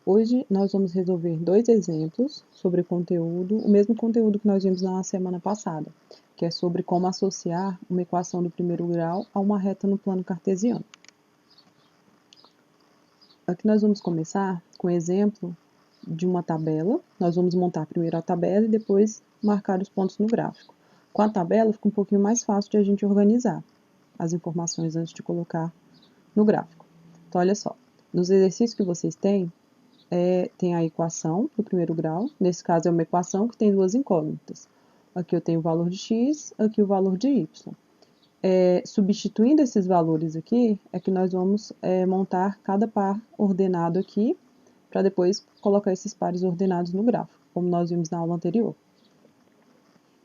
Hoje nós vamos resolver dois exemplos sobre conteúdo, o mesmo conteúdo que nós vimos na semana passada, que é sobre como associar uma equação do primeiro grau a uma reta no plano cartesiano. Aqui nós vamos começar com o exemplo de uma tabela. Nós vamos montar primeiro a tabela e depois marcar os pontos no gráfico. Com a tabela fica um pouquinho mais fácil de a gente organizar as informações antes de colocar no gráfico. Então, olha só, nos exercícios que vocês têm, tem a equação do primeiro grau. Nesse caso, é uma equação que tem duas incógnitas. Aqui eu tenho o valor de x, aqui o valor de y. Substituindo esses valores aqui, é que nós vamos montar cada par ordenado aqui, para depois colocar esses pares ordenados no gráfico, como nós vimos na aula anterior.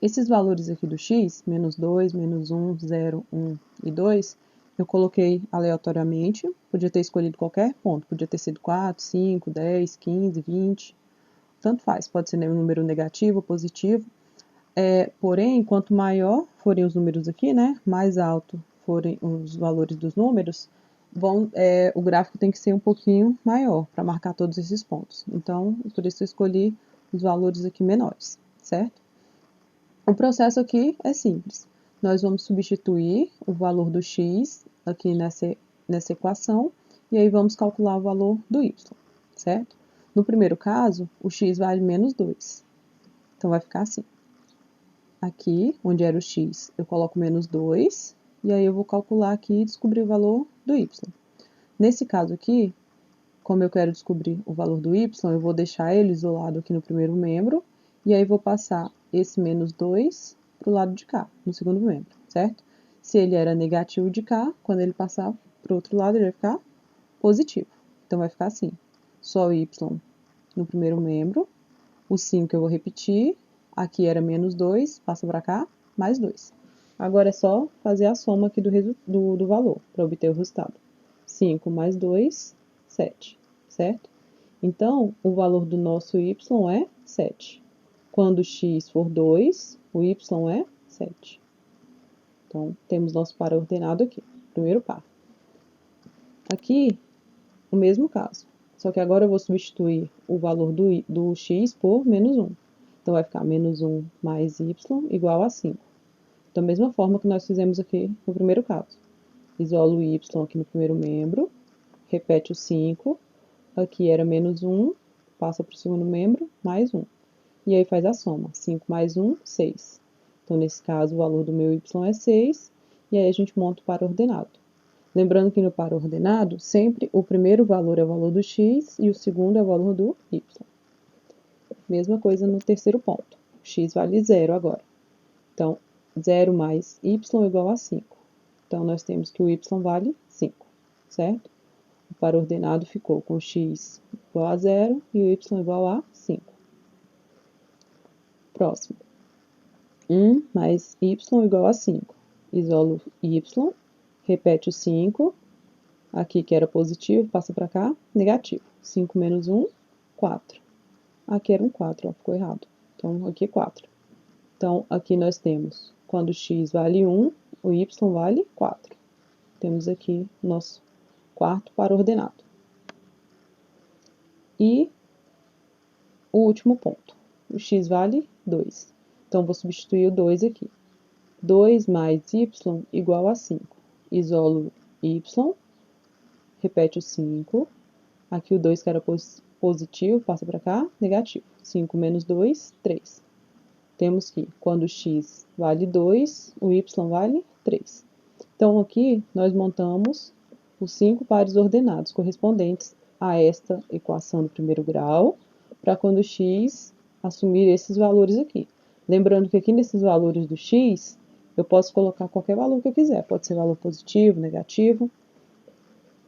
Esses valores aqui do x, menos 2, menos 1, 0, 1 e 2, eu coloquei aleatoriamente, podia ter escolhido qualquer ponto, podia ter sido 4, 5, 10, 15, 20, tanto faz, pode ser um número negativo ou positivo. Porém, quanto maior forem os números aqui, né, mais alto forem os valores dos números, o gráfico tem que ser um pouquinho maior para marcar todos esses pontos. Então, por isso eu escolhi os valores aqui menores, certo? O processo aqui é simples. Nós vamos substituir o valor do x aqui nessa equação e aí vamos calcular o valor do y, certo? No primeiro caso, o x vale menos 2. Então, vai ficar assim. Aqui, onde era o x, eu coloco menos 2, e aí eu vou calcular aqui e descobrir o valor do y. Nesse caso aqui, como eu quero descobrir o valor do y, eu vou deixar ele isolado aqui no primeiro membro, e aí vou passar esse menos 2 para o lado de cá, no segundo membro, certo? Se ele era negativo de cá, quando ele passar para o outro lado, ele vai ficar positivo. Então, vai ficar assim, só o y no primeiro membro, o 5 eu vou repetir, aqui era menos 2, passa para cá, mais 2. Agora é só fazer a soma aqui do valor, para obter o resultado. 5 mais 2, 7, certo? Então, o valor do nosso y é 7. Quando x for 2, o y é 7. Então, temos nosso par ordenado aqui, primeiro par. Aqui, o mesmo caso, só que agora eu vou substituir o valor do x por menos 1. Então, vai ficar menos 1 mais y igual a 5. Da mesma forma que nós fizemos aqui no primeiro caso. Isolo o y aqui no primeiro membro, repete o 5, aqui era menos 1, passa para o segundo membro, mais 1. E aí faz a soma, 5 mais 1, 6. Então, nesse caso, o valor do meu y é 6, e aí a gente monta o par ordenado. Lembrando que no par ordenado, sempre o primeiro valor é o valor do x e o segundo é o valor do y. Mesma coisa no terceiro ponto. X vale 0 agora. Então, 0 mais y igual a 5. Então, nós temos que o y vale 5, certo? O par ordenado ficou com x igual a 0 e o y igual a 5. Próximo. 1 mais y igual a 5. Isolo y, repete o 5. Aqui que era positivo, passa para cá, negativo. 5 menos 1, 4. Aqui era um 4, ó, ficou errado. Então, aqui é 4. Então, aqui nós temos, quando x vale 1, o y vale 4. Temos aqui nosso quarto par ordenado. E o último ponto, o x vale 2. Então, vou substituir o 2 aqui. 2 mais y igual a 5. Isolo y, repete o 5. Aqui o 2 que era positivo, passa para cá, negativo. 5 menos 2, 3. Temos que, quando x vale 2, o y vale 3. Então, aqui, nós montamos os 5 pares ordenados correspondentes a esta equação do primeiro grau, para quando x assumir esses valores aqui. Lembrando que aqui nesses valores do x, eu posso colocar qualquer valor que eu quiser. Pode ser valor positivo, negativo.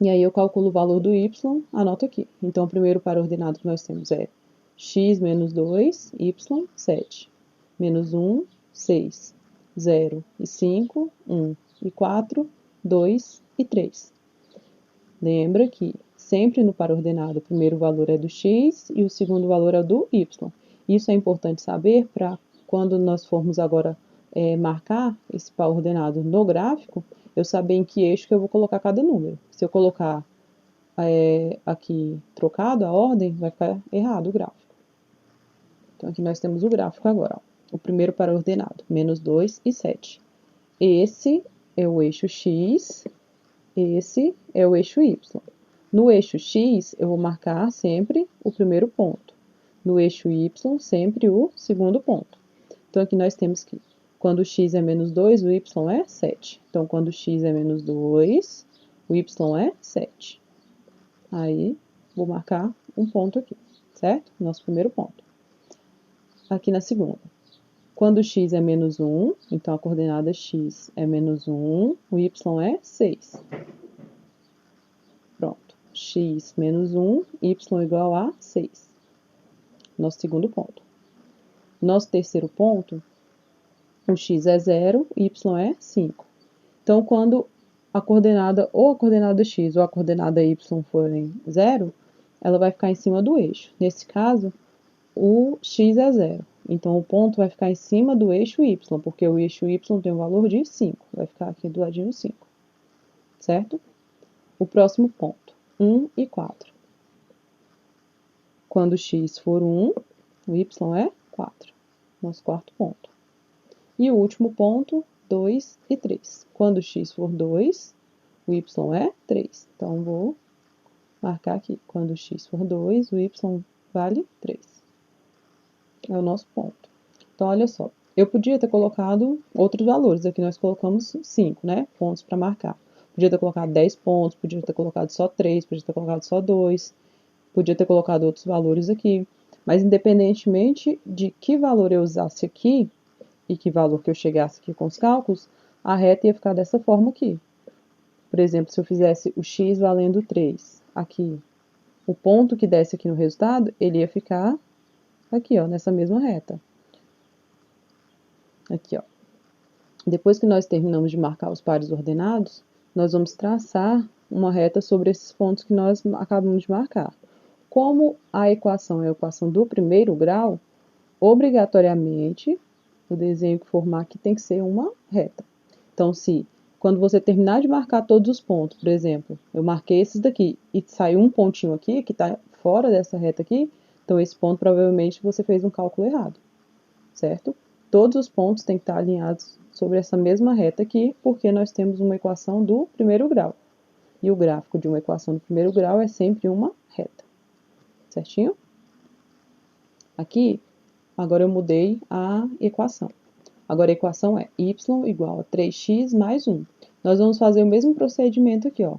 E aí eu calculo o valor do y, anoto aqui. Então, o primeiro par ordenado que nós temos é x menos 2, y, 7. Menos 1, 6. 0 e 5, 1 e 4, 2 e 3. Lembra que sempre no par ordenado o primeiro valor é do x e o segundo valor é do y. Isso é importante saber para quando nós formos agora marcar esse par ordenado no gráfico, eu saber em que eixo que eu vou colocar cada número. Se eu colocar aqui trocado a ordem, vai ficar errado o gráfico. Então, aqui nós temos o gráfico agora, ó. O primeiro para ordenado, menos 2 e 7. Esse é o eixo X, esse é o eixo Y. No eixo X, eu vou marcar sempre o primeiro ponto. No eixo Y, sempre o segundo ponto. Então, aqui nós temos que, quando o X é menos 2, o Y é 7. Então, quando o X é menos 2, o Y é 7. Aí, vou marcar um ponto aqui, certo? Nosso primeiro ponto. Aqui na segunda. Quando x é menos 1, então a coordenada x é menos 1, o y é 6. Pronto. X menos 1, y igual a 6. Nosso segundo ponto. Nosso terceiro ponto, o x é 0, y é 5. Então, quando a coordenada ou a coordenada x ou a coordenada y forem 0, ela vai ficar em cima do eixo. Nesse caso, o x é 0. Então, o ponto vai ficar em cima do eixo y, porque o eixo y tem um valor de 5. Vai ficar aqui do ladinho 5. Certo? O próximo ponto, 1 e 4. Quando x for 1, o y é 4. Nosso quarto ponto. E o último ponto, 2 e 3. Quando x for 2, o y é 3. Então, vou marcar aqui. Quando x for 2, o y vale 3. É o nosso ponto. Então, olha só. Eu podia ter colocado outros valores. Aqui nós colocamos 5, né? Pontos para marcar. Podia ter colocado 10 pontos, podia ter colocado só 3, podia ter colocado só 2. Podia ter colocado outros valores aqui. Mas, independentemente de que valor eu usasse aqui, e que valor que eu chegasse aqui com os cálculos, a reta ia ficar dessa forma aqui. Por exemplo, se eu fizesse o x valendo 3 aqui, o ponto que desse aqui no resultado, ele ia ficar aqui, ó, nessa mesma reta. Aqui, ó. Depois que nós terminamos de marcar os pares ordenados, nós vamos traçar uma reta sobre esses pontos que nós acabamos de marcar. Como a equação é a equação do primeiro grau, obrigatoriamente, o desenho que formar aqui tem que ser uma reta. Então, se quando você terminar de marcar todos os pontos, por exemplo, eu marquei esses daqui e saiu um pontinho aqui, que está fora dessa reta aqui, então esse ponto provavelmente você fez um cálculo errado, certo? Todos os pontos têm que estar alinhados sobre essa mesma reta aqui, porque nós temos uma equação do primeiro grau. E o gráfico de uma equação do primeiro grau é sempre uma reta, certinho? Aqui, agora eu mudei a equação. Agora a equação é y igual a 3x mais 1. Nós vamos fazer o mesmo procedimento aqui, ó.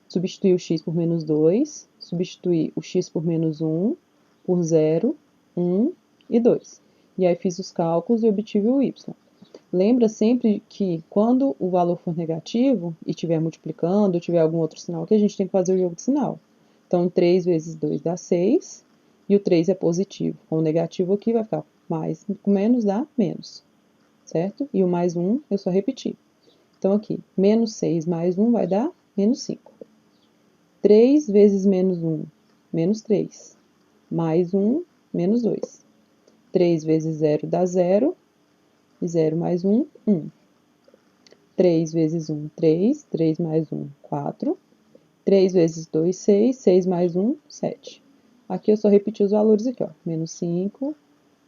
Substituir o x por menos 2, substituir o x por menos 1, por 0, 1 e 2. E aí fiz os cálculos e obtive o y. Lembra sempre que quando o valor for negativo e estiver multiplicando, ou tiver algum outro sinal aqui, a gente tem que fazer o jogo de sinal. Então, 3 vezes 2 dá 6, e o 3 é positivo. Com o negativo aqui vai ficar mais com menos dá menos, certo? E o mais 1 eu só repeti. Então, aqui, menos 6 mais 1 vai dar menos 5. 3 vezes menos 1, menos 3. Mais 1, menos 2. 3 vezes 0 dá 0. E 0 mais 1, 1. 3 vezes 1, 3. 3 mais 1, 4. 3 vezes 2, 6. 6 mais 1, 7. Aqui eu só repeti os valores aqui, ó. Menos 5,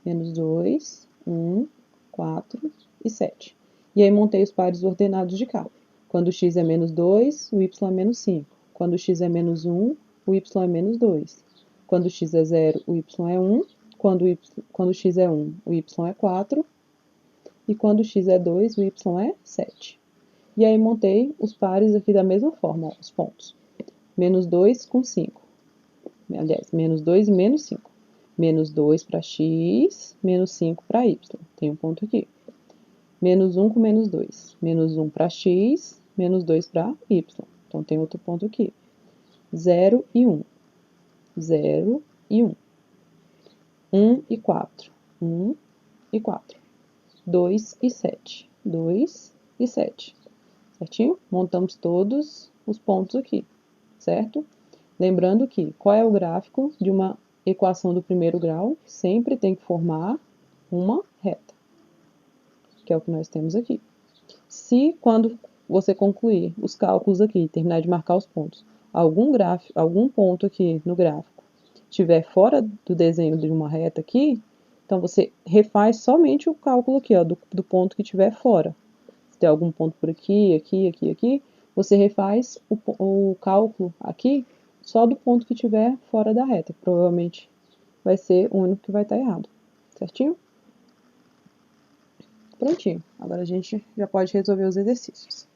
menos 2, 1, 4 e 7. E aí montei os pares ordenados de cá. Quando o x é menos 2, o y é menos 5. Quando o x é menos 1, o y é menos 2. Quando o x é 0, o y é 1. Quando o x é 1, o y é 4. E quando o x é 2, o y é 7. E aí montei os pares aqui da mesma forma, ó, os pontos. Menos 2 com 5. Aliás, menos 2 e menos 5. Menos 2 para x, menos 5 para y. Tem um ponto aqui. Menos 1 com menos 2. Menos 1 para x, menos 2 para y. Então, tem outro ponto aqui. 0 e 1. 0 e 1. 1 e 4. 1 e 4. 2 e 7. 2 e 7. Certinho? Montamos todos os pontos aqui, certo? Lembrando que, qual é o gráfico de uma equação do primeiro grau? Sempre tem que formar uma reta, que é o que nós temos aqui. Se, quando você concluir os cálculos aqui, terminar de marcar os pontos, algum ponto aqui no gráfico estiver fora do desenho de uma reta aqui, então você refaz somente o cálculo aqui, ó, do ponto que estiver fora. Se tem algum ponto por aqui, aqui, você refaz o cálculo aqui só do ponto que estiver fora da reta, que provavelmente vai ser o único que vai estar errado, certinho? Prontinho. Agora a gente já pode resolver os exercícios.